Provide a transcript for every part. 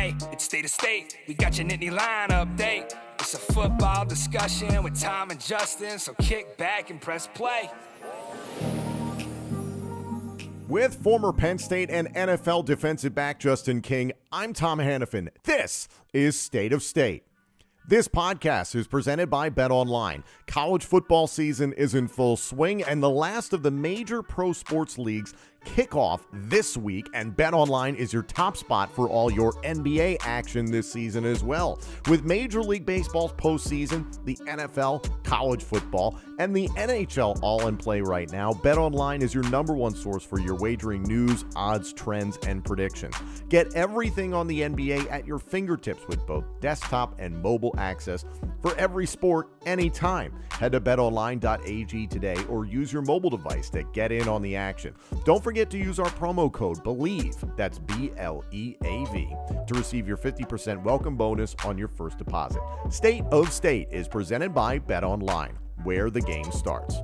Hey, it's State of State. We got your Nittany Lion update. It's a football discussion with Tom and Justin, so kick back and press play. With former Penn State and NFL defensive back Justin King, I'm Tom Hannafin. This is State of State. This podcast is presented by BetOnline. College football season is in full swing, and the last of the major pro sports leagues kick off this week, and BetOnline is your top spot for all your NBA action this season as well. With Major League Baseball's postseason, the NFL, college football, and the NHL all in play right now, BetOnline is your number one source for your wagering news, odds, trends, and predictions. Get everything on the NBA at your fingertips with both desktop and mobile access for every sport, anytime. Head to betonline.ag today or use your mobile device to get in on the action. Don't forget to use our promo code BELIEVE, that's B-L-E-A-V, to receive your 50% welcome bonus on your first deposit. State of State is presented by BetOnline, where the game starts.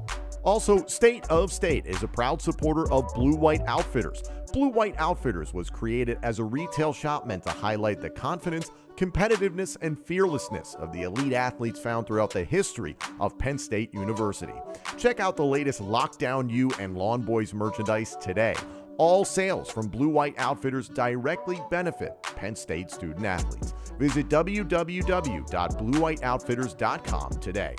Also, State of State is a proud supporter of Blue White Outfitters. Blue White Outfitters was created as a retail shop meant to highlight the confidence, competitiveness, and fearlessness of the elite athletes found throughout the history of Penn State University. Check out the latest Lockdown U and Lawn Boys merchandise today. All sales from Blue White Outfitters directly benefit Penn State student athletes. Visit www.bluewhiteoutfitters.com today.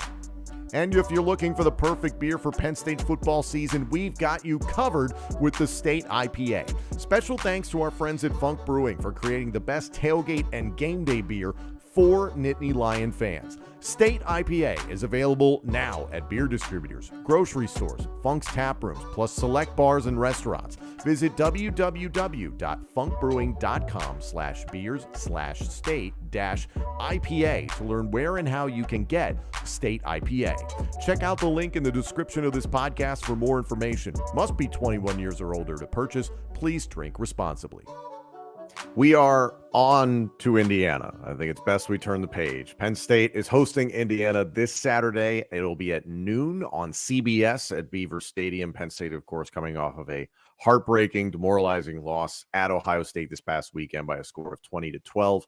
And if you're looking for the perfect beer for Penn State football season, we've got you covered with the State IPA. Special thanks to our friends at Funk Brewing for creating the best tailgate and game day beer for Nittany Lion fans. State IPA is available now at beer distributors, grocery stores, Funk's tap rooms, plus select bars and restaurants. Visit www.funkbrewing.com/beers/state-IPA to learn where and how you can get State IPA. Check out the link in the description of this podcast for more information. Must be 21 years or older to purchase. Please drink responsibly. We are on to Indiana. I think it's best we turn the page. Penn State is hosting Indiana this Saturday. It'll be at noon on CBS at Beaver Stadium. Penn State, of course, coming off of a heartbreaking, demoralizing loss at Ohio State this past weekend by a score of 20-12.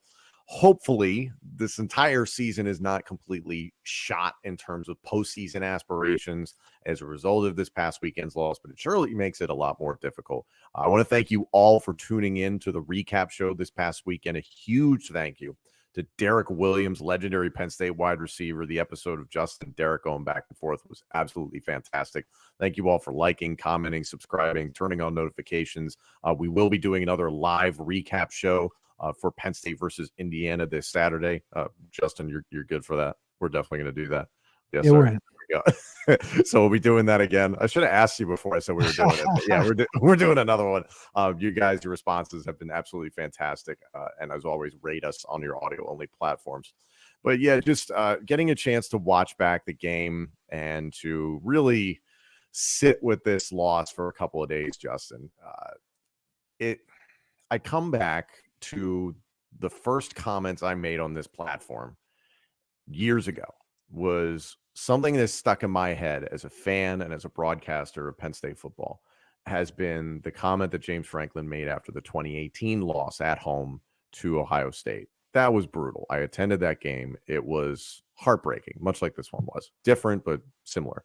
Hopefully, this entire season is not completely shot in terms of postseason aspirations as a result of this past weekend's loss, but it surely makes it a lot more difficult. I want to thank you all for tuning in to the recap show this past weekend. A huge thank you to Derek Williams, legendary Penn State wide receiver. The episode of Justin and Derek going back and forth was absolutely fantastic. Thank you all for liking, commenting, subscribing, turning on notifications. We will be doing another live recap show for Penn State versus Indiana this Saturday. Justin, you're good for that? We're definitely going to do that. Yes, yeah, sir. So we'll be doing that again. I should have asked you before I said we were doing it. But yeah, we're doing another one. You guys, your responses have been absolutely fantastic. And as always, rate us on your audio-only platforms. But yeah, just getting a chance to watch back the game and to really sit with this loss for a couple of days, Justin. I come back to the first comments I made on this platform years ago was something that's stuck in my head as a fan and as a broadcaster of Penn State football has been the comment that James Franklin made after the 2018 loss at home to Ohio State. That was brutal. I attended that game. It was heartbreaking, much like this one was. Different, but similar.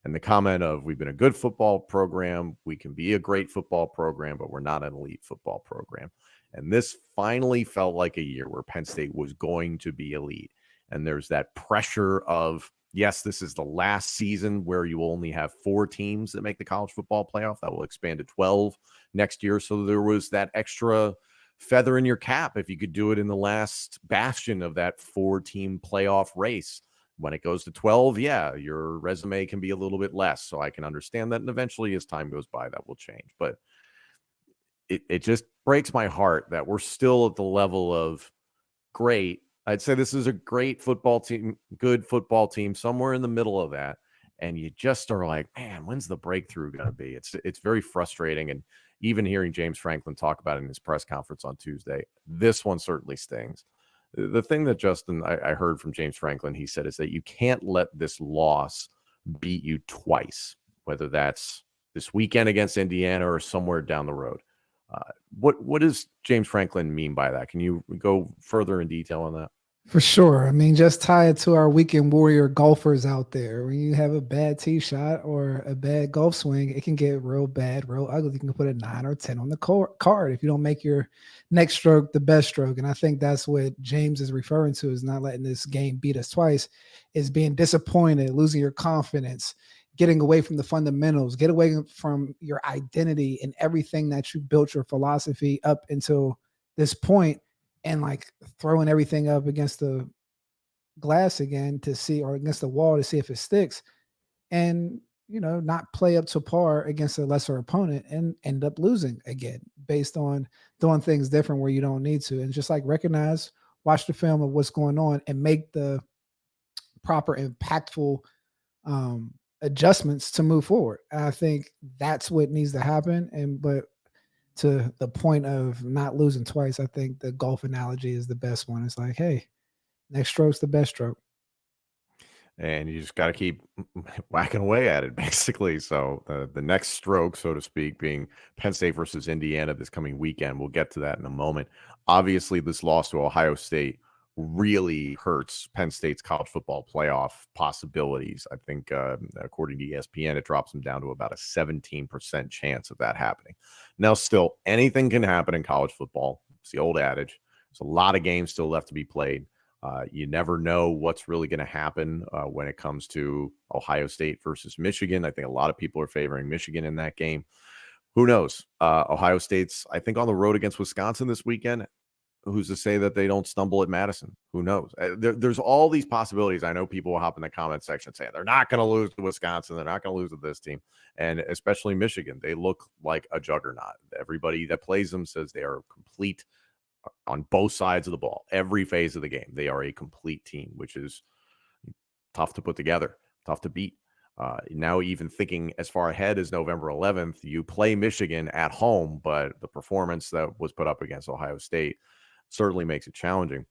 And the comment of, we've been a good football program, we can be a great football program, but we're not an elite football program. And this finally felt like a year where Penn State was going to be elite. And there's that pressure of, yes, this is the last season where you only have 4 teams that make the college football playoff. That will expand to 12 next year. So there was that extra feather in your cap if you could do it in the last bastion of that 4-team playoff race. When it goes to 12, yeah, your resume can be a little bit less. So I can understand that. And eventually, as time goes by, that will change. But it just breaks my heart that we're still at the level of great. I'd say this is a great football team, good football team, somewhere in the middle of that. And you just are like, man, when's the breakthrough going to be? It's very frustrating. And even hearing James Franklin talk about it in his press conference on Tuesday, this one certainly stings. The thing that Justin, I heard from James Franklin, he said, is that you can't let this loss beat you twice, whether that's this weekend against Indiana or somewhere down the road. What does James Franklin mean by that? Can you go further in detail on that? For sure. I mean, just tie it to our weekend warrior golfers out there. When you have a bad tee shot or a bad golf swing, it can get real bad, real ugly. You can put a 9 or 10 on the card if you don't make your next stroke the best stroke. And I think that's what James is referring to, is not letting this game beat us twice, is being disappointed, losing your confidence, getting away from the fundamentals, get away from your identity and everything that you built your philosophy up until this point, and like throwing everything up against the glass again to see, or against the wall to see if it sticks, and not play up to par against a lesser opponent and end up losing again based on doing things different where you don't need to. And just like recognize, watch the film of what's going on and make the proper impactful adjustments to move forward. I think that's what needs to happen. But to the point of not losing twice, I think the golf analogy is the best one. It's like, hey, next stroke's the best stroke. And you just got to keep whacking away at it, basically. So the next stroke, so to speak, being Penn State versus Indiana this coming weekend. We'll get to that in a moment. Obviously, this loss to Ohio State really hurts Penn State's college football playoff possibilities. I think, according to ESPN, it drops them down to about a 17% chance of that happening. Now, still, anything can happen in college football. It's the old adage. There's a lot of games still left to be played. You never know what's really going to happen when it comes to Ohio State versus Michigan. I think a lot of people are favoring Michigan in that game. Who knows? Ohio State's, I think, on the road against Wisconsin this weekend. Who's to say that they don't stumble at Madison? Who knows? There's all these possibilities. I know people will hop in the comment section saying they're not going to lose to Wisconsin. They're not going to lose to this team. And especially Michigan. They look like a juggernaut. Everybody that plays them says they are complete on both sides of the ball, every phase of the game. They are a complete team, which is tough to put together, tough to beat. Now, even thinking as far ahead as November 11th, you play Michigan at home, but the performance that was put up against Ohio State certainly makes it challenging.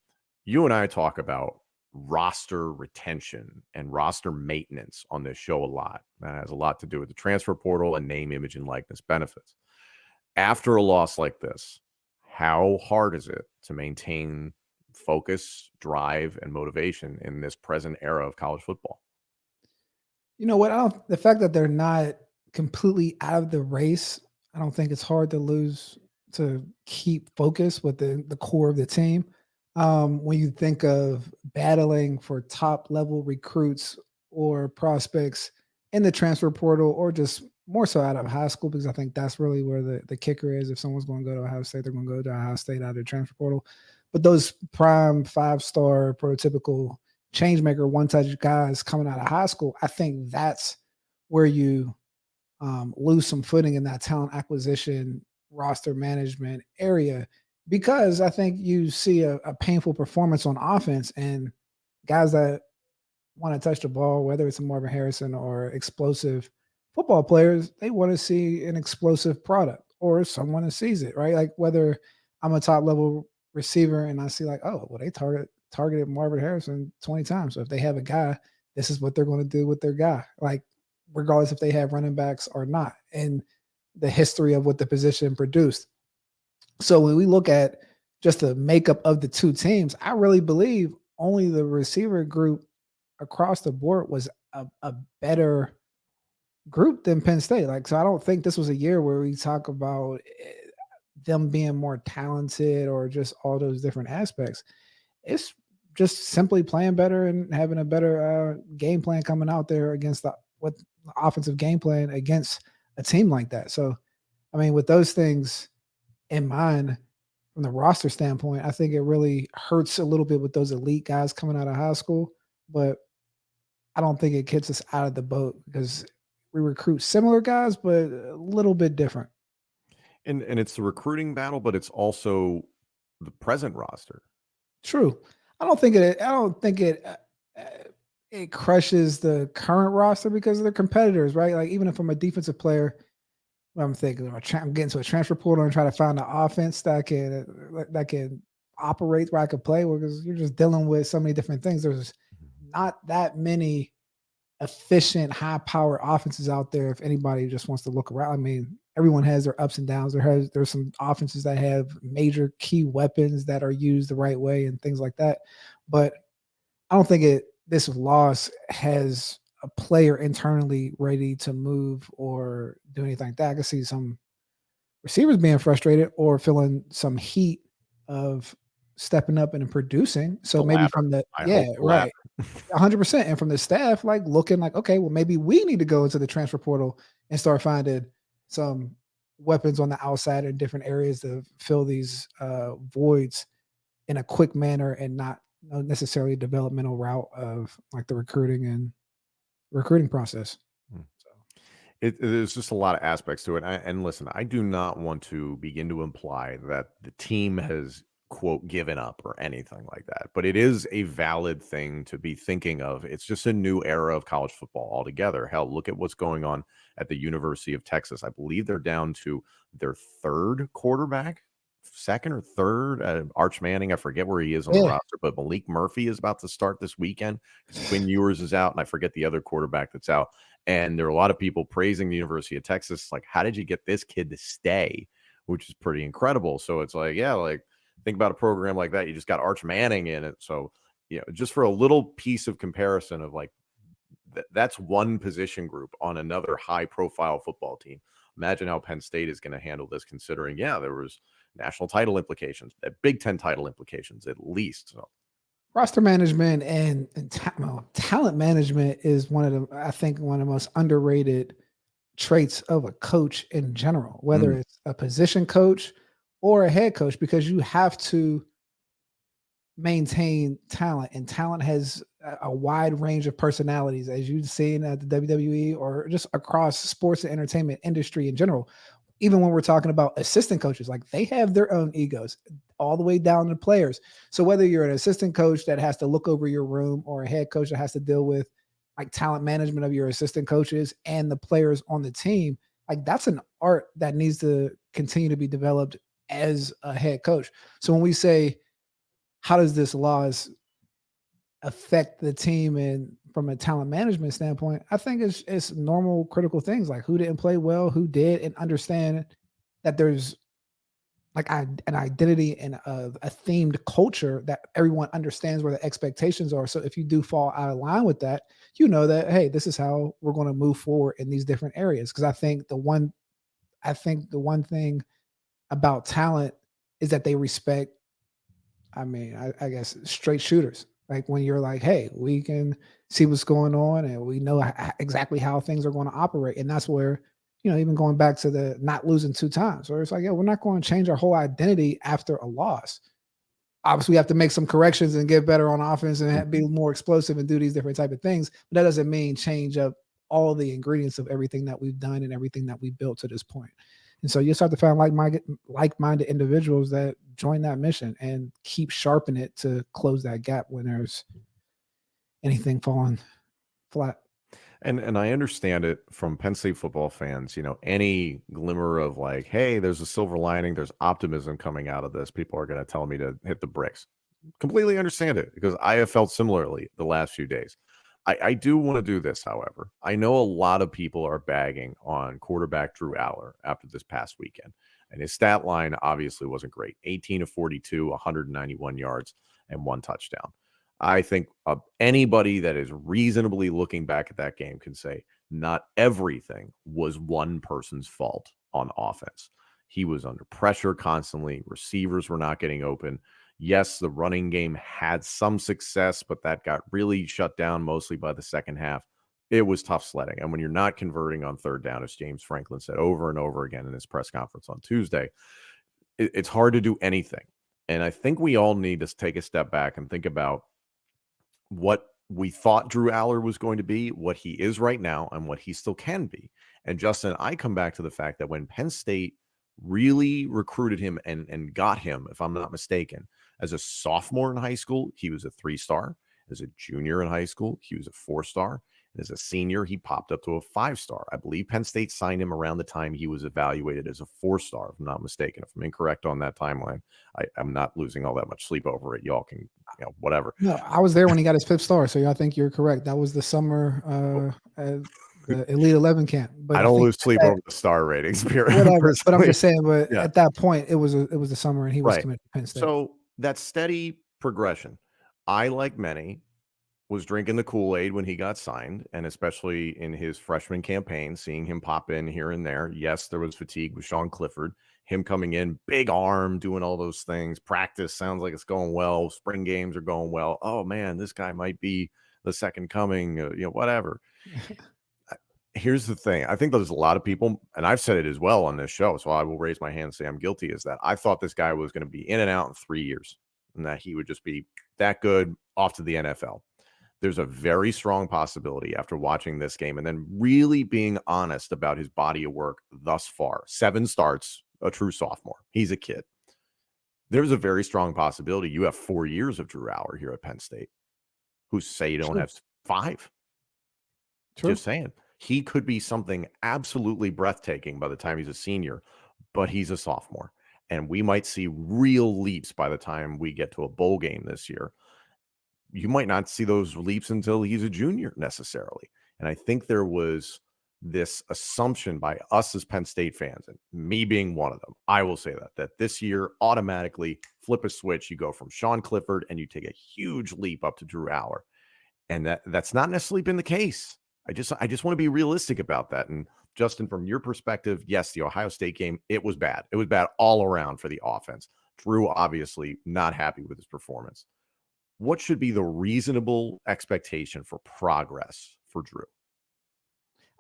You and I talk about roster retention and roster maintenance on this show a lot. That has a lot to do with the transfer portal and name, image, and likeness benefits. After a loss like this, how hard is it to maintain focus, drive, and motivation in this present era of college football? You know what? The fact that they're not completely out of the race, I don't think it's hard to keep focus with the core of the team. When you think of battling for top level recruits or prospects in the transfer portal, or just more so out of high school, because I think that's really where the kicker is. If someone's going to go to Ohio State, they're going to go to Ohio State out of the transfer portal. But those prime 5-star prototypical change maker, one-touch guys coming out of high school, I think that's where you lose some footing in that talent acquisition, roster management area, because I think you see a painful performance on offense, and guys that want to touch the ball, whether it's a Marvin Harrison or explosive football players, they want to see an explosive product or someone that sees it, right? Like whether I'm a top level receiver and I see like, oh, well, they targeted Marvin Harrison 20 times. So if they have a guy, this is what they're going to do with their guy, like regardless if they have running backs or not, and the history of what the position produced. So when we look at just the makeup of the two teams, I really believe only the receiver group across the board was a better group than Penn State. Like, so I don't think this was a year where we talk about them being more talented or just all those different aspects. It's just simply playing better and having a better game plan coming out there against the offensive game plan against a team like that. So, I mean, with those things in mind, from the roster standpoint, I think it really hurts a little bit with those elite guys coming out of high school, but I don't think it gets us out of the boat because we recruit similar guys, but a little bit different. And it's the recruiting battle, but it's also the present roster. True. I don't think it crushes the current roster because they're competitors, right? Like even if I'm a defensive player, I'm thinking I'm getting to a transfer portal and try to find an offense that can operate where I could play, because you're just dealing with so many different things. There's not that many efficient, high-powered offenses out there if anybody just wants to look around. I mean, everyone has their ups and downs. There's some offenses that have major key weapons that are used the right way and things like that. But I don't think this loss has a player internally ready to move or do anything like that. I can see some receivers being frustrated or feeling some heat of stepping up and producing. So The maybe latter. from the I yeah, hope the right. latter. 100%. And from the staff, like looking like, okay, well, maybe we need to go into the transfer portal and start finding some weapons on the outside in different areas to fill these voids in a quick manner and not necessarily developmental route of like the recruiting process. Hmm. So There's just a lot of aspects to it. And listen, I do not want to begin to imply that the team has, quote, given up or anything like that. But it is a valid thing to be thinking of. It's just a new era of college football altogether. Hell, look at what's going on at the University of Texas. I believe they're down to their third quarterback, second or third. Arch Manning, I forget where he is on the yeah, roster, but Malik Murphy is about to start this weekend because Quinn Ewers is out, and I forget the other quarterback that's out. And there are a lot of people praising the University of Texas. Like, how did you get this kid to stay? Which is pretty incredible. So it's like, yeah, like think about a program like that. You just got Arch Manning in it. So, just for a little piece of comparison of like, that's one position group on another high profile football team. Imagine how Penn State is going to handle this, considering, there was national title implications, Big Ten title implications, at least. So, roster management and talent management is I think one of the most underrated traits of a coach in general, whether it's a position coach or a head coach, because you have to maintain talent, and talent has a wide range of personalities, as you've seen at the WWE or just across sports and entertainment industry in general. Even when we're talking about assistant coaches, like they have their own egos all the way down to players. So whether you're an assistant coach that has to look over your room or a head coach that has to deal with like talent management of your assistant coaches and the players on the team, like that's an art that needs to continue to be developed as a head coach. So when we say, how does this loss affect the team and from a talent management standpoint, I think it's normal critical things like who didn't play well, who did, and understand that there's like an identity and a themed culture that everyone understands where the expectations are. So if you do fall out of line with that, you know that, hey, this is how we're going to move forward in these different areas. Because I think the one thing about talent is that they respect, I mean, I guess straight shooters. Like when you're like, hey, we can see what's going on and we know exactly how things are going to operate. And that's where, even going back to the not losing two times, where it's like, yeah, we're not going to change our whole identity after a loss. Obviously, we have to make some corrections and get better on offense and be more explosive and do these different type of things. But that doesn't mean change up all the ingredients of everything that we've done and everything that we built to this point. And so you start to find like-minded individuals that join that mission and keep sharpening it to close that gap when there's anything falling flat. And I understand it from Penn State football fans, any glimmer of like, hey, there's a silver lining, there's optimism coming out of this. People are going to tell me to hit the bricks. Completely understand it because I have felt similarly the last few days. I do want to do this, however. I know a lot of people are bagging on quarterback Drew Allar after this past weekend. And his stat line obviously wasn't great. 18 of 42, 191 yards, and 1 touchdown. I think anybody that is reasonably looking back at that game can say not everything was one person's fault on offense. He was under pressure constantly. Receivers were not getting open. Yes, the running game had some success, but that got really shut down mostly by the second half. It was tough sledding. And when you're not converting on third down, as James Franklin said over and over again in his press conference on Tuesday, it's hard to do anything. And I think we all need to take a step back and think about what we thought Drew Allar was going to be, what he is right now, and what he still can be. And Justin, I come back to the fact that when Penn State really recruited him and got him, if I'm not mistaken, as a sophomore in high school, he was a 3-star. As a junior in high school, he was a 4-star. As a senior, he popped up to a 5-star. I believe Penn State signed him around the time he was evaluated as a 4-star, if I'm not mistaken. If I'm incorrect on that timeline, I'm not losing all that much sleep over it. Y'all can, whatever. No, I was there when he got his 5th star, so I think you're correct. That was the summer the Elite 11 camp. But I don't lose sleep over the star ratings, whatever. But I'm just saying. But Yeah. at that point, it was the summer, and he was committed to Penn State. So that steady progression. I, like many, was drinking the Kool-Aid when he got signed, and especially in his freshman campaign, seeing him pop in here and there. Yes, there was fatigue with Sean Clifford, him coming in, big arm, doing all those things. Practice sounds like it's going well. Spring games are going well. Oh man, this guy might be the second coming, whatever. Here's the thing. I think there's a lot of people, and I've said it as well on this show, so I will raise my hand and say I'm guilty, is that I thought this guy was going to be in and out in 3 years, and that he would just be that good off to the NFL. There's a very strong possibility after watching this game and then really being honest about his body of work thus far. 7 starts, a true sophomore. He's a kid. There's a very strong possibility you have 4 years of Drew Allar here at Penn State, who say you don't have 5. True. Just saying. He could be something absolutely breathtaking by the time he's a senior, but he's a sophomore. And we might see real leaps by the time we get to a bowl game this year. You might not see those leaps until he's a junior necessarily. And I think there was this assumption by us as Penn State fans, and me being one of them, I will say that this year automatically flip a switch. You go from Sean Clifford and you take a huge leap up to Drew Allar. And that's not necessarily been the case. I just want to be realistic about that. And Justin, from your perspective, yes, the Ohio State game, it was bad. It was bad all around for the offense. Drew obviously not happy with his performance. What should be the reasonable expectation for progress for Drew?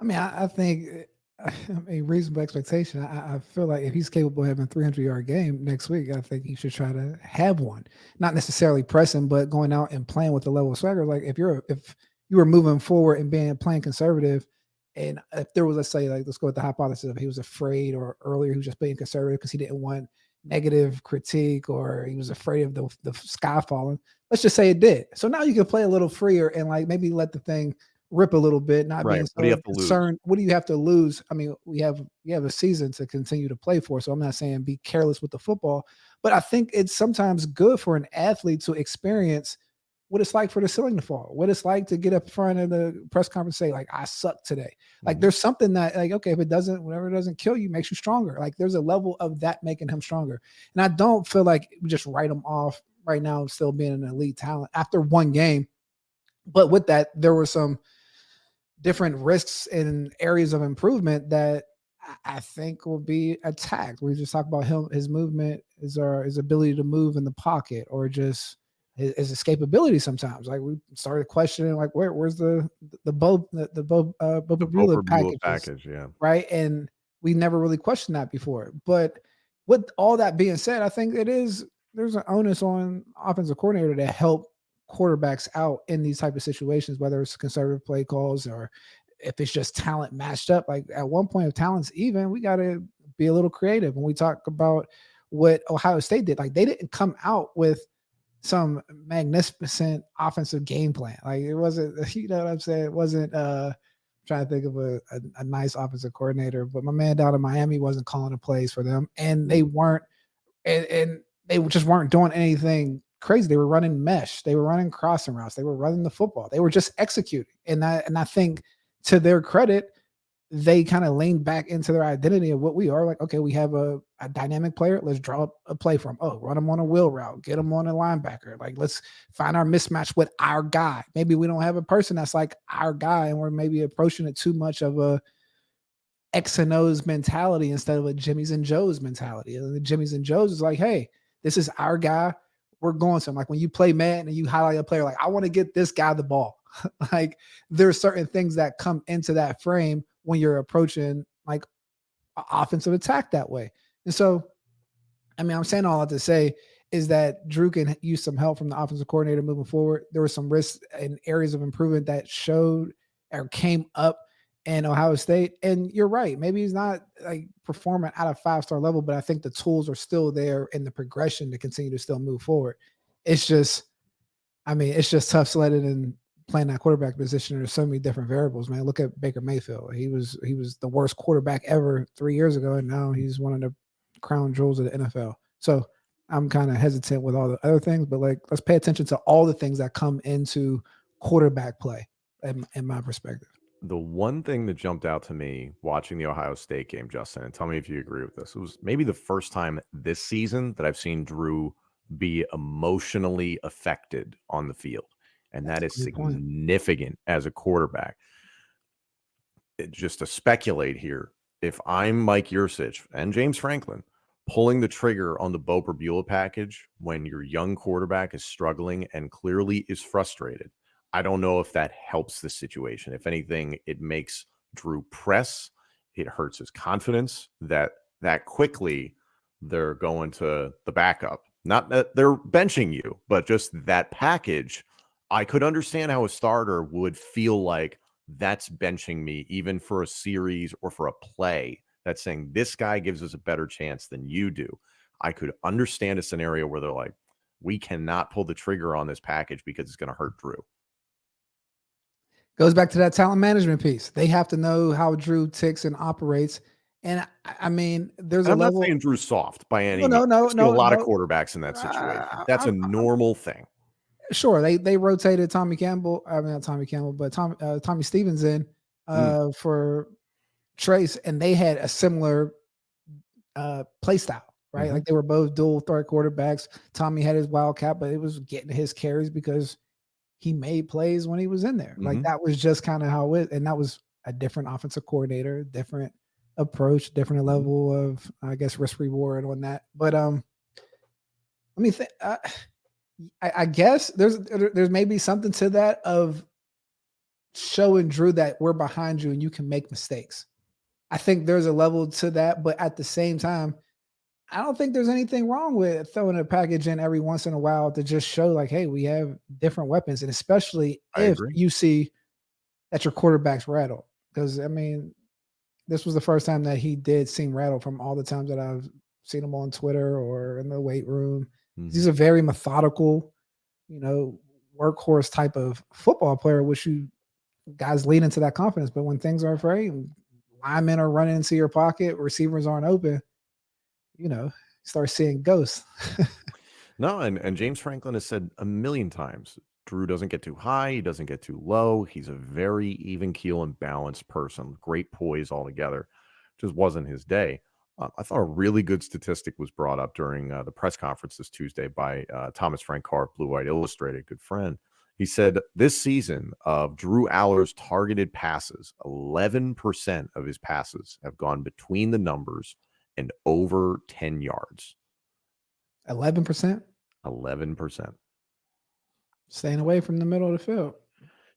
I mean, I think a reasonable expectation. I feel like if he's capable of having a 300-yard game next week, I think he should try to have one. Not necessarily pressing, but going out and playing with the level of swagger. Like if you were moving forward and playing conservative, and if there was, let's say, like, let's go with the hypothesis of he was afraid, or earlier he was just being conservative because he didn't want negative critique, or he was afraid of the sky falling. Let's just say it did. So now you can play a little freer and like maybe let the thing rip a little bit, not being so concerned. What do you have to lose? I mean, we have a season to continue to play for. So I'm not saying be careless with the football, but I think it's sometimes good for an athlete to experience what it's like for the ceiling to fall, what it's like to get up front of the press conference and say, like, I suck today. Like there's something that, like, okay, if whatever doesn't kill you makes you stronger. Like there's a level of that making him stronger. And I don't feel like we just write him off right now, still being an elite talent after one game. But with that, there were some different risks and areas of improvement that I think will be attacked. We just talk about his movement, his ability to move in the pocket, or just his escapability. Sometimes, like, we started questioning, like, where's the Bo package, yeah, right? And we never really questioned that before. But with all that being said, I think there's an onus on offensive coordinator to help quarterbacks out in these type of situations, whether it's conservative play calls or if it's just talent matched up. Like at one point, if talent's even, we got to be a little creative. When we talk about what Ohio State did, like they didn't come out with some magnificent offensive game plan. Like it wasn't, you know what I'm saying? It wasn't, trying to think of a nice offensive coordinator, but my man down in Miami wasn't calling the plays for them, and they weren't, and they just weren't doing anything crazy. They were running mesh. They were running crossing routes. They were running the football. They were just executing. And I think, to their credit, they kind of leaned back into their identity of what we are. Like, okay, we have a dynamic player. Let's draw up a play from. Oh, run them on a wheel route. Get them on a linebacker. Like, let's find our mismatch with our guy. Maybe we don't have a person that's like our guy, and we're maybe approaching it too much of a X and O's mentality instead of a Jimmy's and Joe's mentality. And the Jimmy's and Joe's is like, hey, this is our guy. We're going to him. Like when you play Madden and you highlight a player, like, I want to get this guy the ball. Like there are certain things that come into that frame when you're approaching like offensive attack that way. And so, I mean, I'm saying all that to say is that Drew can use some help from the offensive coordinator moving forward. There were some risks and areas of improvement that showed or came up in Ohio State. And you're right. Maybe he's not like performing at a 5-star level, but I think the tools are still there in the progression to continue to still move forward. It's just, I mean, it's just tough sledding and playing that quarterback position, there's so many different variables, man. Look at Baker Mayfield. He was the worst quarterback ever 3 years ago, and now he's one of the crown jewels of the NFL. So I'm kind of hesitant with all the other things, but like, let's pay attention to all the things that come into quarterback play in my perspective. The one thing that jumped out to me watching the Ohio State game, Justin, and tell me if you agree with this, it was maybe the first time this season that I've seen Drew be emotionally affected on the field. And that is significant as a quarterback. Just to speculate here, if I'm Mike Yurcich and James Franklin pulling the trigger on the Bo Burbula package when your young quarterback is struggling and clearly is frustrated, I don't know if that helps the situation. If anything, it makes Drew press. It hurts his confidence that quickly they're going to the backup. Not that they're benching you, but just that package. I could understand how a starter would feel like that's benching me even for a series or for a play. That's saying this guy gives us a better chance than you do. I could understand a scenario where they're like, we cannot pull the trigger on this package because it's going to hurt Drew. Goes back to that talent management piece. They have to know how Drew ticks and operates. And I mean, there's I'm not saying Drew's soft by any means. No. A lot of quarterbacks in that situation. That's a normal thing. Sure, they rotated Tommy Campbell. I mean, not Tommy Campbell, but Tommy Stevens in for Trace, and they had a similar play style, right? Mm-hmm. Like they were both dual threat quarterbacks. Tommy had his wildcat, but it was getting his carries because he made plays when he was in there. Mm-hmm. Like that was just kind of how it, and that was a different offensive coordinator, different approach, different level of, I guess, risk reward on that. But let me think. I guess there's maybe something to that of showing Drew that we're behind you and you can make mistakes. I think there's a level to that, but at the same time, I don't think there's anything wrong with throwing a package in every once in a while to just show like, hey, we have different weapons. And especially if you see that your quarterback's rattled. Because, I mean, this was the first time that he did seem rattled from all the times that I've seen him on Twitter or in the weight room. Mm-hmm. He's a very methodical, workhorse type of football player, which you guys lead into that confidence. But when things are afraid, linemen are running into your pocket, receivers aren't open, start seeing ghosts. No, and James Franklin has said a million times, Drew doesn't get too high, he doesn't get too low. He's a very even keel and balanced person, great poise altogether. Just wasn't his day. I thought a really good statistic was brought up during the press conference this Tuesday by Thomas Frank Carr, Blue White Illustrated, good friend. He said this season of Drew Allar's targeted passes, 11% of his passes have gone between the numbers and over 10 yards. 11%? 11%. Staying away from the middle of the field.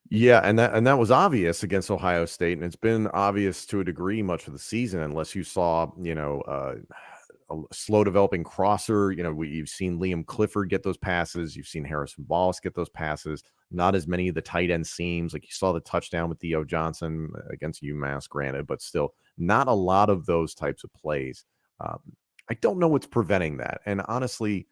Yeah, and that was obvious against Ohio State, and it's been obvious to a degree much of the season, unless you saw, a slow developing crosser. You've seen Liam Clifford get those passes. You've seen Harrison Wallace get those passes. Not as many of the tight end seams. Like you saw the touchdown with Theo Johnson against UMass, granted, but still not a lot of those types of plays. I don't know what's preventing that. And honestly,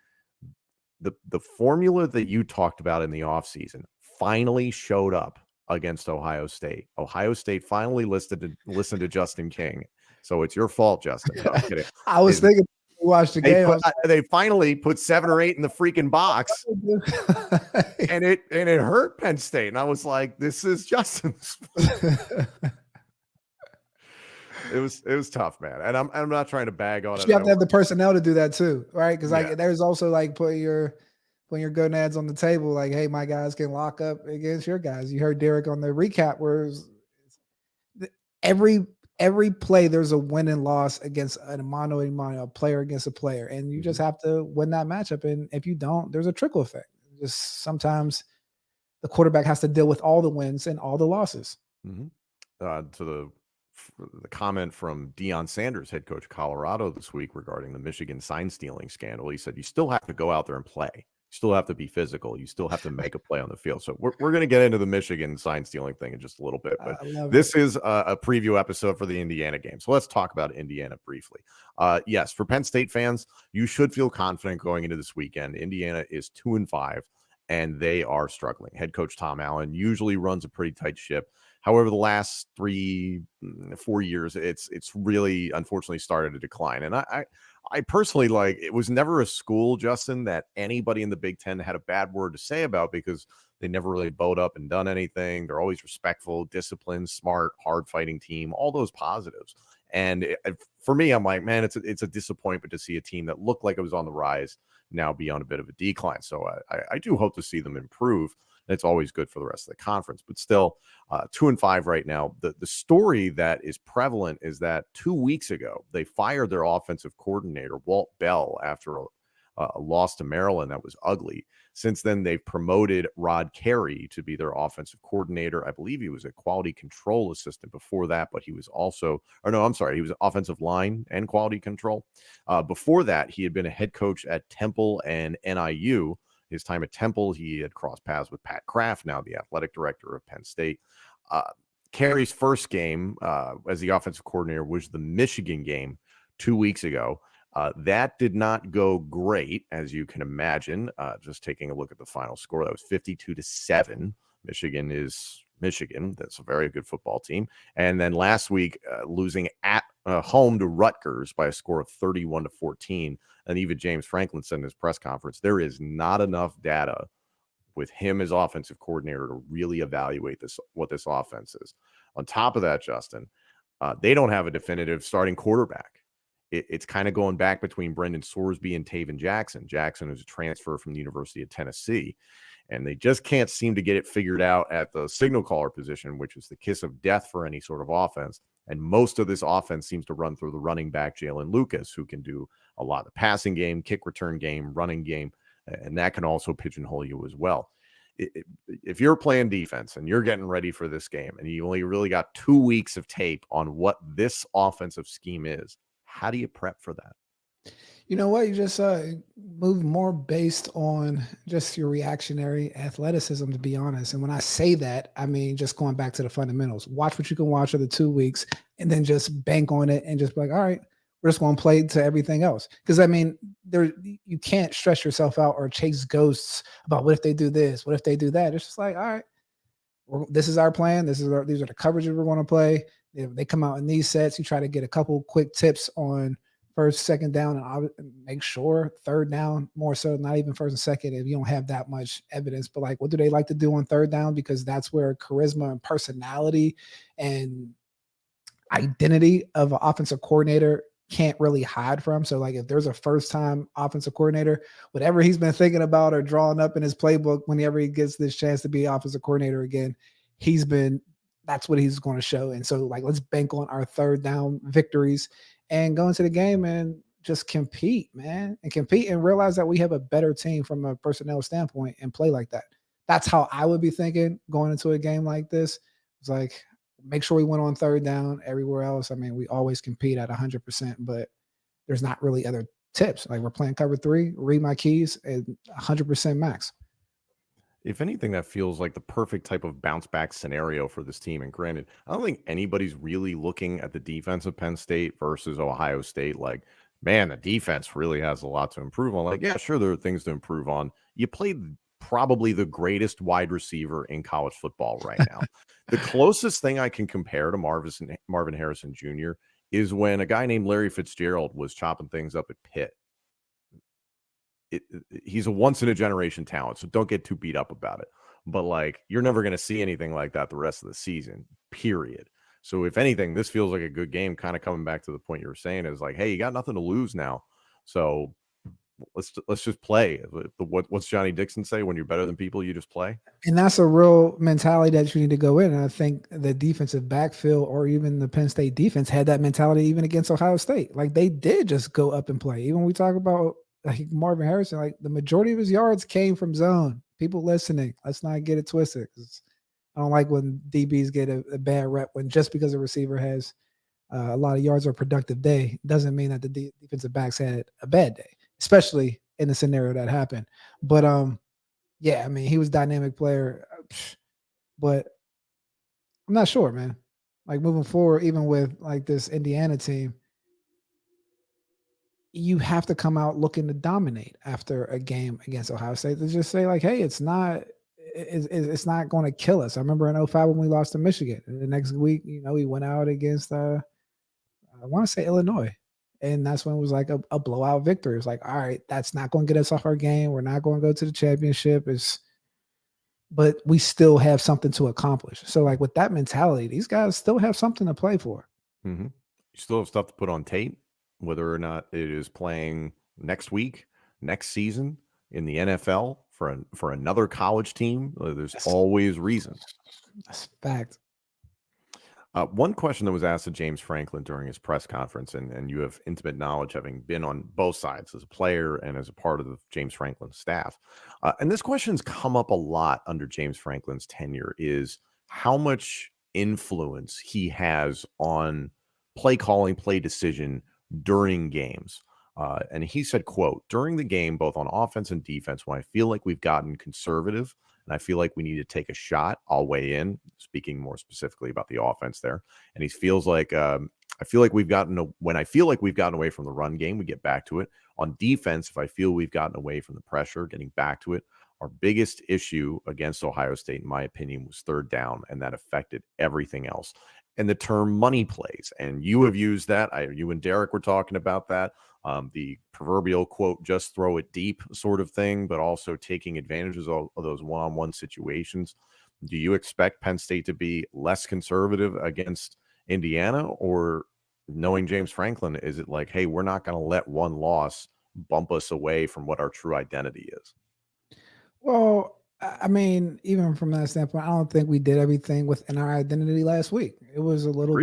the formula that you talked about in the offseason finally showed up against Ohio State. Ohio State finally listened to Justin King. So it's your fault, Justin. No, I'm kidding. I was thinking watch the game. They finally put 7 or 8 in the freaking box. and it hurt Penn State. And I was like, this is Justin's. It was tough, man. And I'm not trying to bag on it. You have to have the personnel to do that too, right? Because there's also like putting your gonads on the table, like, hey, my guys can lock up against your guys. You heard Derek on the recap where every play there's a win and loss against a mano a mano, a player against a player, and you just have to win that matchup. And if you don't, there's a trickle effect. Just sometimes the quarterback has to deal with all the wins and all the losses. To the comment from Deion Sanders, head coach of Colorado this week regarding the Michigan sign stealing scandal. He said, you still have to go out there and play. You still have to be physical. You still have to make a play on the field. So we're going to get into the Michigan sign stealing thing in just a little bit, but this is a preview episode for the Indiana game. So let's talk about Indiana briefly. Yes, for Penn State fans, you should feel confident going into this weekend. Indiana is 2-5. and they are struggling. Head coach Tom Allen usually runs a pretty tight ship. However, the last 3-4 years, it's really unfortunately started to decline. And I personally, like, it was never a school, Justin, that anybody in the Big Ten had a bad word to say about, because they never really bowed up and done anything. They're always respectful, disciplined, smart, hard-fighting team, all those positives. And for me, I'm like, man, it's a disappointment to see a team that looked like it was on the rise now be on a bit of a decline. So I do hope to see them improve. It's always good for the rest of the conference, but still 2-5 right now. The story that is prevalent is that 2 weeks ago, they fired their offensive coordinator, Walt Bell, after a loss to Maryland that was ugly. Since then, they've promoted Rod Carey to be their offensive coordinator. I believe he was a quality control assistant before that, but he was also, or no, I'm sorry, he was offensive line and quality control. Before that, he had been a head coach at Temple and NIU. His time at Temple, he had crossed paths with Pat Kraft, now the athletic director of Penn State. Carey's first game as the offensive coordinator was the Michigan game 2 weeks ago. That did not go great, as you can imagine. Just taking a look at the final score, that was 52-7. Michigan is Michigan. That's a very good football team. And then last week, losing at home to Rutgers by a score of 31-14. And even James Franklin said in his press conference, there is not enough data with him as offensive coordinator to really evaluate what this offense is. On top of that, Justin, they don't have a definitive starting quarterback. It's kind of going back between Brendan Sorsby and Taven Jackson. Jackson is a transfer from the University of Tennessee, and they just can't seem to get it figured out at the signal caller position, which is the kiss of death for any sort of offense. And most of this offense seems to run through the running back, Jalen Lucas, who can do a lot of the passing game, kick return game, running game, and that can also pigeonhole you as well. If you're playing defense and you're getting ready for this game and you only really got 2 weeks of tape on what this offensive scheme is, how do you prep for that? You know what? You just move more based on just your reactionary athleticism, to be honest. And when I say that, I mean just going back to the fundamentals. Watch what you can watch for the 2 weeks, and then just bank on it and just be like, all right, we're just going to play to everything else. Because I mean, you can't stress yourself out or chase ghosts about what if they do this, what if they do that. It's just like, all right, this is our plan. These are the coverages we're going to play. If they come out in these sets, you try to get a couple quick tips on first, second down, and I'll make sure third down more so, not even first and second if you don't have that much evidence. But like, what do they like to do on third down? Because that's where charisma and personality and identity of an offensive coordinator can't really hide from. So like if there's a first time offensive coordinator, whatever he's been thinking about or drawing up in his playbook, whenever he gets this chance to be offensive coordinator again, that's what he's going to show. And so like, let's bank on our third down victories and go into the game and just compete, man, and compete and realize that we have a better team from a personnel standpoint and play like that. That's how I would be thinking going into a game like this. It's like, make sure we win on third down. Everywhere else, I mean, we always compete at 100%, but there's not really other tips. Like we're playing cover 3, read my keys, and 100% max. If anything, that feels like the perfect type of bounce back scenario for this team. And granted, I don't think anybody's really looking at the defense of Penn State versus Ohio State like, man, the defense really has a lot to improve on. Like, yeah, sure, there are things to improve on. You played probably the greatest wide receiver in college football right now. The closest thing I can compare to Marvin Harrison Jr. is when a guy named Larry Fitzgerald was chopping things up at Pitt. He's a once-in-a-generation talent, so don't get too beat up about it. But, like, you're never going to see anything like that the rest of the season, period. So, if anything, this feels like a good game, kind of coming back to the point you were saying is like, hey, you got nothing to lose now. So, let's just play. What's Johnny Dixon say? When you're better than people, you just play. And that's a real mentality that you need to go in. And I think the defensive backfield or even the Penn State defense had that mentality even against Ohio State. Like they did just go up and play. Even when we talk about like Marvin Harrison, like the majority of his yards came from zone. People listening, let's not get it twisted. I don't like when DBs get a bad rep when just because a receiver has a lot of yards or a productive day doesn't mean that the defensive backs had a bad day, especially in the scenario that happened. But yeah, I mean, he was a dynamic player, but I'm not sure, man. Like moving forward, even with like this Indiana team, you have to come out looking to dominate after a game against Ohio State to just say like, hey, it's not going to kill us. I remember in '05 when we lost to Michigan. And the next week, we went out against I want to say Illinois. And that's when it was like a blowout victory. It's like, all right, that's not going to get us off our game. We're not going to go to the championship. But we still have something to accomplish. So like with that mentality, these guys still have something to play for. Mm-hmm. You still have stuff to put on tape, whether or not it is playing next week, next season in the NFL for another college team. There's always reasons. That's a fact. One question that was asked to James Franklin during his press conference, and you have intimate knowledge having been on both sides as a player and as a part of the James Franklin staff. And this question's come up a lot under James Franklin's tenure, is how much influence he has on play calling, play decision during games. And he said, quote, during the game, both on offense and defense, when I feel like we've gotten conservative and I feel like we need to take a shot, I'll weigh in, speaking more specifically about the offense there. And he feels like, I feel like when I feel like we've gotten away from the run game, we get back to it. On defense, if I feel we've gotten away from the pressure, getting back to it. Our biggest issue against Ohio State, in my opinion, was third down, and that affected everything else. And the term money plays, and you have used that. You and Derek were talking about that. The proverbial quote, just throw it deep sort of thing, but also taking advantages of those one-on-one situations. Do you expect Penn State to be less conservative against Indiana, or knowing James Franklin, is it like, hey, we're not going to let one loss bump us away from what our true identity is? Well, I mean, even from that standpoint, I don't think we did everything within our identity last week. It was a little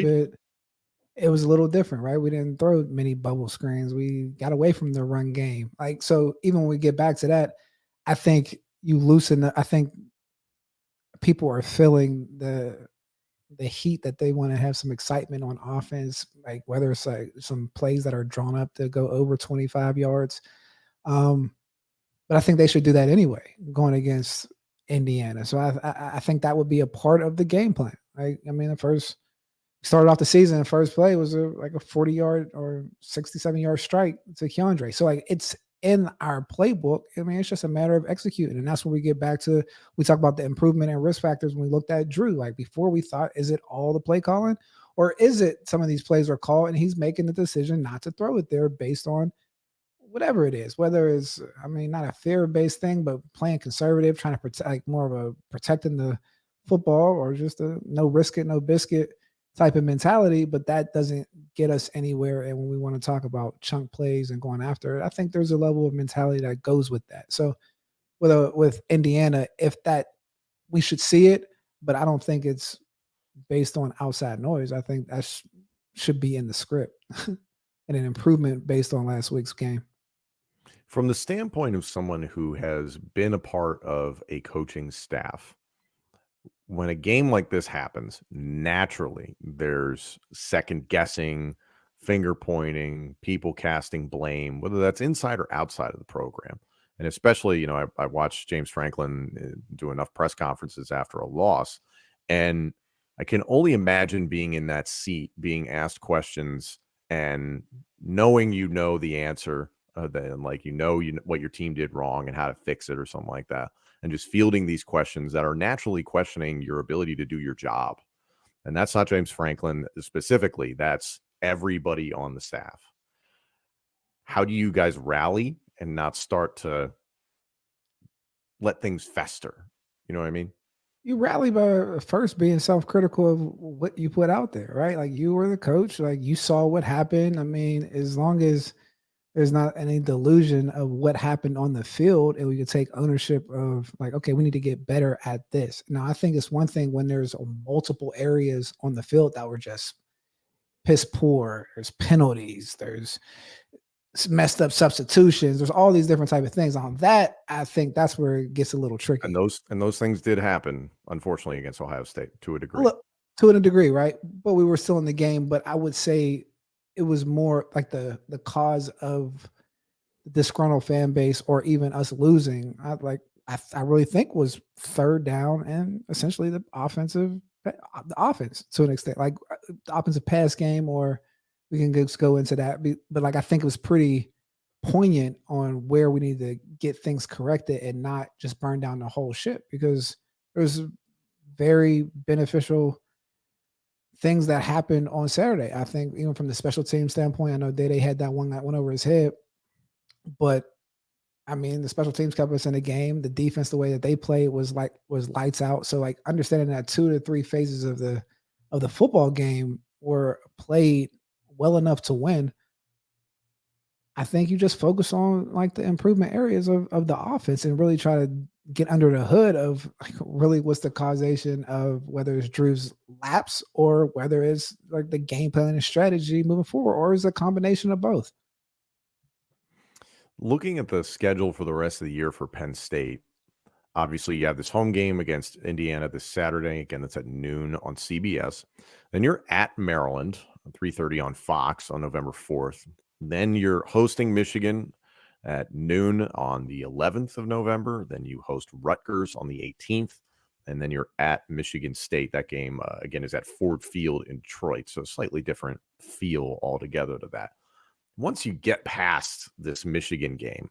different, right? We didn't throw many bubble screens. We got away from the run game. Like, so even when we get back to that, I think I think people are feeling the heat that they want to have some excitement on offense, like whether it's like some plays that are drawn up to go over 25 yards. But I think they should do that anyway, going against Indiana. So I think that would be a part of the game plan. Right? I mean, started off the season, the first play was like a 40-yard or 67-yard strike to Keandre. So like it's in our playbook. I mean, it's just a matter of executing. And that's when we get back to, we talk about the improvement and risk factors when we looked at Drew. Like before we thought, is it all the play calling? Or is it some of these plays are called and he's making the decision not to throw it there based on whatever it is, whether it's, I mean, not a fear-based thing, but playing conservative, trying to protect, like more of a protecting the football, or just a no risk it, no biscuit type of mentality. But that doesn't get us anywhere. And when we want to talk about chunk plays and going after it, I think there's a level of mentality that goes with that. So with Indiana, if that, we should see it, but I don't think it's based on outside noise. I think that should be in the script and an improvement based on last week's game. From the standpoint of someone who has been a part of a coaching staff, when a game like this happens, naturally there's second guessing, finger pointing, people casting blame, whether that's inside or outside of the program. And especially, I watched James Franklin do enough press conferences after a loss, and I can only imagine being in that seat, being asked questions and knowing the answer, then like what your team did wrong and how to fix it or something like that, and just fielding these questions that are naturally questioning your ability to do your job. And that's not James Franklin specifically, that's everybody on the staff. How do you guys rally and not start to let things fester? You know what I mean? You rally by first being self-critical of what you put out there, right? Like you were the coach, like you saw what happened. I mean, as long as there's not any delusion of what happened on the field, and we could take ownership of like, okay, we need to get better at this. Now, I think it's one thing when there's multiple areas on the field that were just piss poor. There's penalties. There's messed up substitutions. There's all these different type of things. On that, I think that's where it gets a little tricky. And those things did happen, unfortunately, against Ohio State to a degree. Look, to a degree, right? But we were still in the game. But I would say it was more like the cause of the disgruntled fan base, or even us losing. I really think was third down and essentially the offense to an extent, like the offensive pass game, or we can just go into that. But like I think it was pretty poignant on where we need to get things corrected and not just burn down the whole ship, because there's very beneficial things that happened on Saturday. I think even from the special team standpoint, I know Day had that one that went over his head, but I mean, the special teams kept us in the game. The defense, the way that they played was lights out. So like understanding that 2 to 3 phases of the football game were played well enough to win. I think you just focus on like the improvement areas of the offense and really try to get under the hood of like really what's the causation of whether it's Drew's lapse or whether it's like the game plan and strategy moving forward, or is it a combination of both. Looking at the schedule for the rest of the year for Penn State, obviously you have this home game against Indiana this Saturday. Again, that's at noon on CBS. Then you're at Maryland, 3:30 on Fox on November 4th. Then you're hosting Michigan at noon on the 11th of November. Then you host Rutgers on the 18th. And then you're at Michigan State. That game, again, is at Ford Field in Detroit. So slightly different feel altogether to that. Once you get past this Michigan game,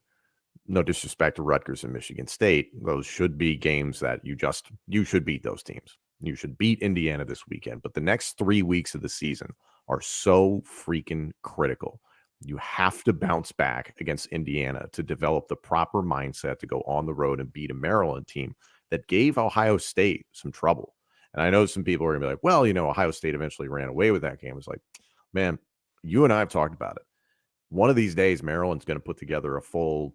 no disrespect to Rutgers and Michigan State, those should be games that you should beat those teams. You should beat Indiana this weekend. But the next 3 weeks of the season are so freaking critical. You have to bounce back against Indiana to develop the proper mindset to go on the road and beat a Maryland team that gave Ohio State some trouble. And I know some people are going to be like, well, Ohio State eventually ran away with that game. It's like, man, you and I have talked about it. One of these days, Maryland's going to put together a full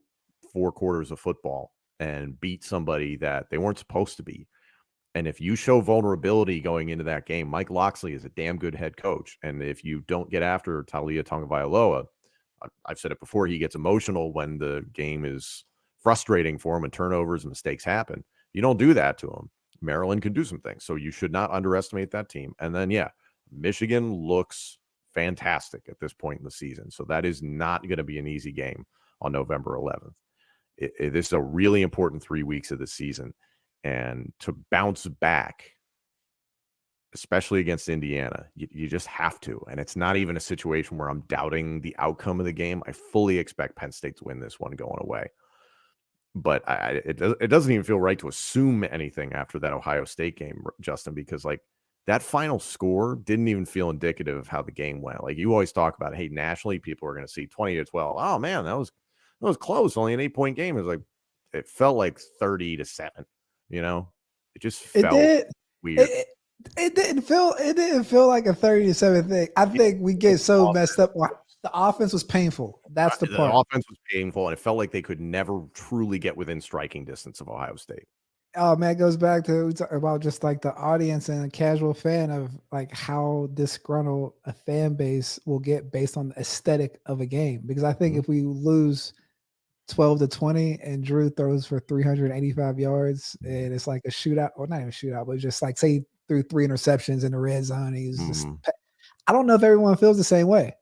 4 quarters of football and beat somebody that they weren't supposed to be. And if you show vulnerability going into that game, Mike Locksley is a damn good head coach. And if you don't get after Taulia Tagovailoa, I've said it before, he gets emotional when the game is frustrating for him and turnovers and mistakes happen. You don't do that to him. Maryland can do some things. So you should not underestimate that team. And then, Michigan looks fantastic at this point in the season. So that is not going to be an easy game on November 11th. This is a really important 3 weeks of the season. And to bounce back, especially against Indiana, you just have to. And it's not even a situation where I'm doubting the outcome of the game. I fully expect Penn State to win this one going away. But it doesn't even feel right to assume anything after that Ohio State game, Justin, because like that final score didn't even feel indicative of how the game went. Like you always talk about, hey, nationally, people are going to see 20-12. Oh man, that was close. Only an 8-point game. It felt like 30-7. It just felt weird. It didn't feel like a 30-7 thing. I think we get so messed up. The offense was painful. That's the part. The offense was painful, and it felt like they could never truly get within striking distance of Ohio State. Oh man, it goes back to we talk about just like the audience and a casual fan of like how disgruntled a fan base will get based on the aesthetic of a game. Because I think if we lose 12-20 and Drew throws for 385 yards and it's like a shootout, or not even a shootout, but just like say threw 3 interceptions in the red zone. He's just, I don't know if everyone feels the same way.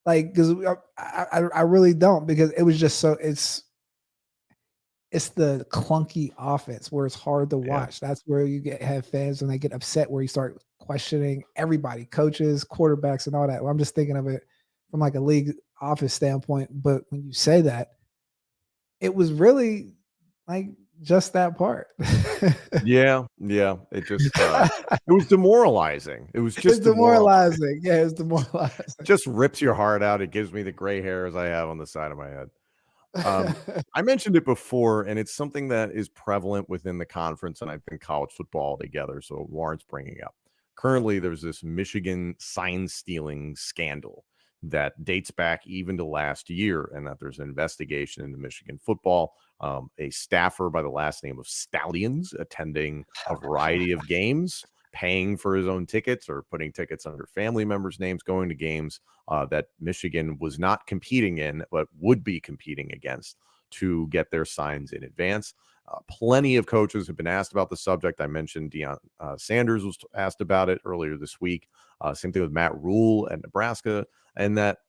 Like, because I really don't, because it was just so it's the clunky offense where it's hard to watch. That's where you have fans and they get upset where you start questioning everybody, coaches, quarterbacks, and all that. Well, I'm just thinking of it from like a league office standpoint. But when you say that, it was really like just that part. Yeah. It just it was demoralizing. It was just demoralizing. Yeah, it was demoralizing. Just rips your heart out. It gives me the gray hairs I have on the side of my head. I mentioned it before, and it's something that is prevalent within the conference and I think college football together. So Warren's bringing up. Currently, there's this Michigan sign stealing scandal that dates back even to last year, and that there's an investigation into Michigan football. A staffer by the last name of Stallions attending a variety of games, paying for his own tickets or putting tickets under family members' names, going to games that Michigan was not competing in, but would be competing against to get their signs in advance. Plenty of coaches have been asked about the subject. I mentioned Deion Sanders was asked about it earlier this week. Same thing with Matt Rule at Nebraska. And that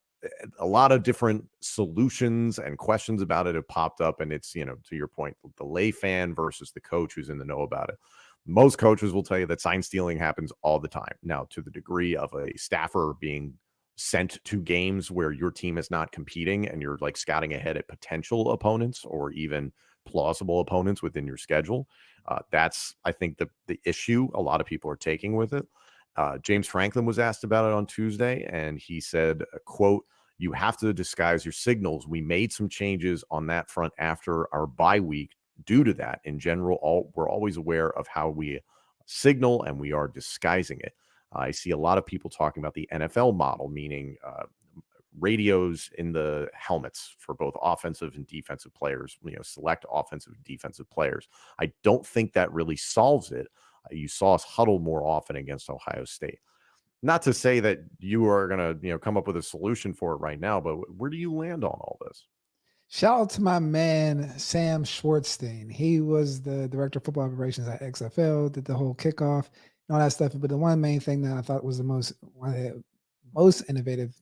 a lot of different solutions and questions about it have popped up. And it's, to your point, the lay fan versus the coach who's in the know about it. Most coaches will tell you that sign stealing happens all the time. Now, to the degree of a staffer being sent to games where your team is not competing and you're like scouting ahead at potential opponents or even plausible opponents within your schedule. That's, I think, the issue a lot of people are taking with it. James Franklin was asked about it on Tuesday, and he said, quote, "You have to disguise your signals. We made some changes on that front after our bye week. Due to that, in general, we're always aware of how we signal, and we are disguising it." I see a lot of people talking about the NFL model, meaning radios in the helmets for both offensive and defensive players, select offensive and defensive players. I don't think that really solves it. You saw us huddle more often against Ohio State. Not to say that you are going to, come up with a solution for it right now, but where do you land on all this? Shout out to my man, Sam Schwartzstein. He was the director of football operations at XFL, did the whole kickoff and all that stuff. But the one main thing that I thought was one of the most innovative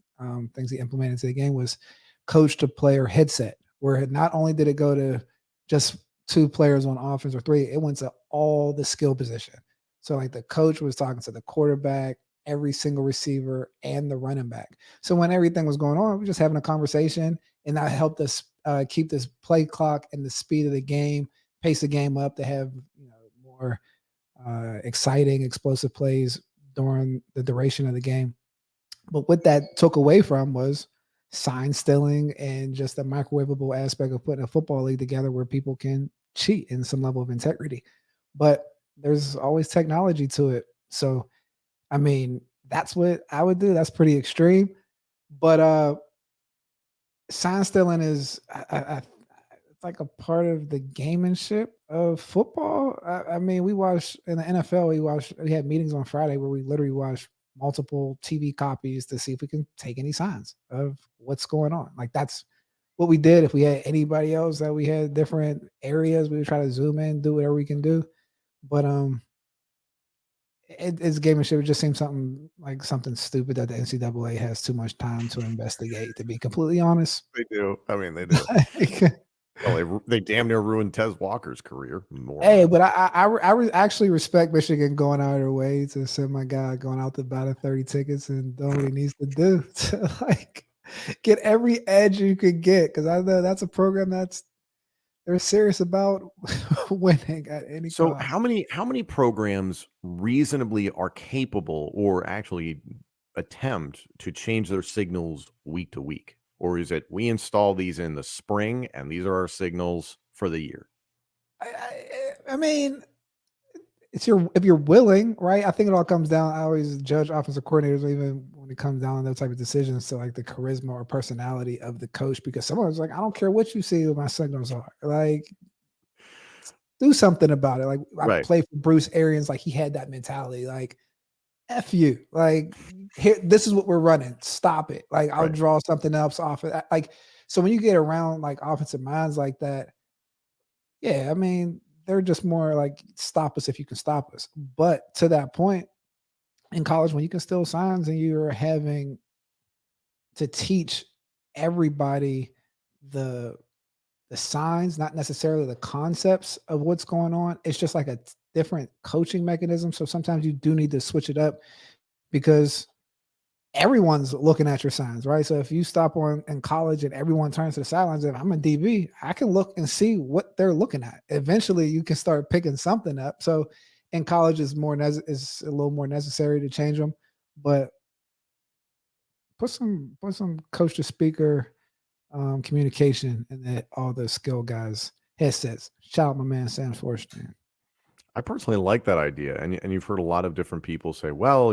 things he implemented into the game was coach to player headset, where not only did it go to just 2 players on offense or 3, it went to all the skill position. So like the coach was talking to the quarterback, every single receiver, and the running back. So when everything was going on, we were just having a conversation, and that helped us keep this play clock and the speed of the game, pace the game up to have more exciting, explosive plays during the duration of the game. But what that took away from was sign stealing and just the microwavable aspect of putting a football league together where people can cheat in some level of integrity. But there's always technology to it. So, I mean, that's what I would do. That's pretty extreme. But sign stealing is it's like a part of the gamemanship of football. I mean, we watched in the NFL. We had meetings on Friday where we literally watched multiple TV copies to see if we can take any signs of what's going on. Like that's what we did. If we had anybody else that we had different areas, we would try to zoom in, do whatever we can do. But it's gamemanship. It just seems something stupid that the NCAA has too much time to investigate. To be completely honest, They do. I mean, they do. Well, they damn near ruined Tez Walker's career. Hey, but I actually respect Michigan going out of their way to send my guy going out to buy the 30 tickets and doing what he needs to do to like get every edge you could get, because I know that's a program they're serious about winning at any So cost. how many programs reasonably are capable or actually attempt to change their signals week to week? Or is it we install these in the spring and these are our signals for the year? I mean, if you're willing, right? I think it all comes down. I always judge offensive coordinators, even when it comes down to those type of decisions, to like the charisma or personality of the coach. Because someone's like, I don't care what you see what my signals are. Like, do something about it. Like I Right. play for Bruce Arians, like he had that mentality. Like, F you. Like, here, this is what we're running. Stop it. Like, I'll Right. draw something else off of that. Like, so when you get around like offensive minds like that, yeah, I mean, they're just more like stop us if you can stop us. But to that point, in college, when you can steal signs and you're having to teach everybody the signs, not necessarily the concepts of what's going on. It's just like a different coaching mechanism. So sometimes you do need to switch it up because everyone's looking at your signs, right? So if you stop on in college and everyone turns to the sidelines, if I'm a DB, I can look and see what they're looking at. Eventually, you can start picking something up. So in college, is a little more necessary to change them, but put some coach to speaker communication and all the skill guys headsets. Shout out my man Sam Forster. I personally like that idea, and you've heard a lot of different people say, "Well,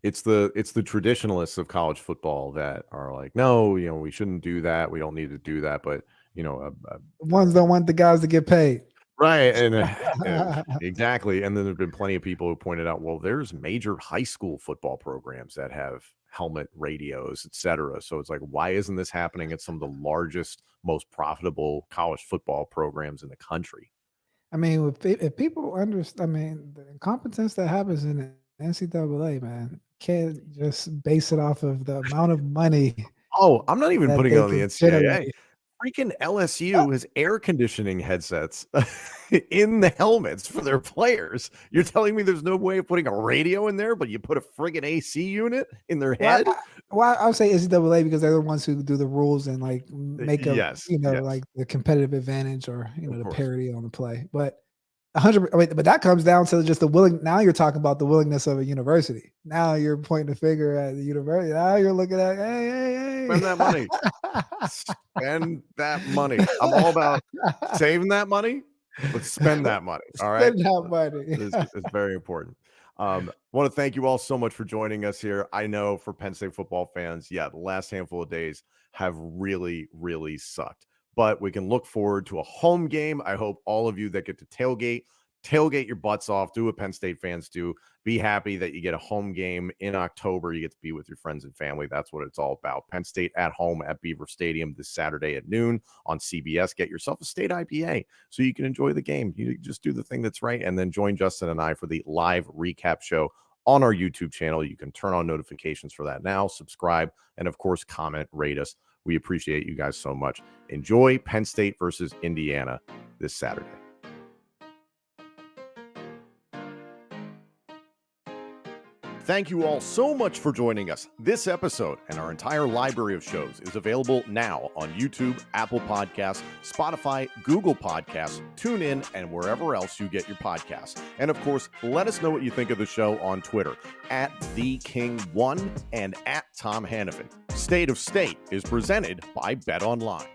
it's the traditionalists of college football that are like, no, we shouldn't do that. We don't need to do that." But The ones don't want the guys to get paid. right, and exactly. And then there've been plenty of people who pointed out, well, there's major high school football programs that have helmet radios, etc. So it's like, why isn't this happening at some of the largest, most profitable college football programs in the country? I mean, if people understand, I mean, the incompetence that happens in the NCAA, man, can't just base it off of the amount of money Oh, I'm not even that putting it they on the can NCAA. generate. freaking LSU has air conditioning headsets in the helmets for their players. You're telling me there's no way of putting a radio in there, but you put a friggin' AC unit in their head? Well, I would say NCAA because they're the ones who do the rules and like make up, Yes, yes, like the competitive advantage or of the course. parity on the play. But 100. But that comes down to just the willing. Now you're talking about the willingness of a university. Now you're pointing the finger at the university. Now you're looking at, hey. Spend that money. Spend that money. I'm all about saving that money, but spend that money. All right. Spend that money. It's very important. Want to thank you all so much for joining us here. I know for Penn State football fans, the last handful of days have really, really sucked. But we can look forward to a home game. I hope all of you that get to tailgate your butts off, do what Penn State fans do. Be happy that you get a home game in October. You get to be with your friends and family. That's what it's all about. Penn State at home at Beaver Stadium this Saturday at noon on CBS. Get yourself a state IPA so you can enjoy the game. You just do the thing that's right, and then join Justin and I for the live recap show on our YouTube channel. You can turn on notifications for that now, subscribe, and of course, comment, rate us. We appreciate you guys so much. Enjoy Penn State versus Indiana this Saturday. Thank you all so much for joining us. This episode and our entire library of shows is available now on YouTube, Apple Podcasts, Spotify, Google Podcasts, TuneIn, and wherever else you get your podcasts. And of course, let us know what you think of the show on Twitter at TheKing1 and at Tom Hannafin. State of State is presented by Bet Online.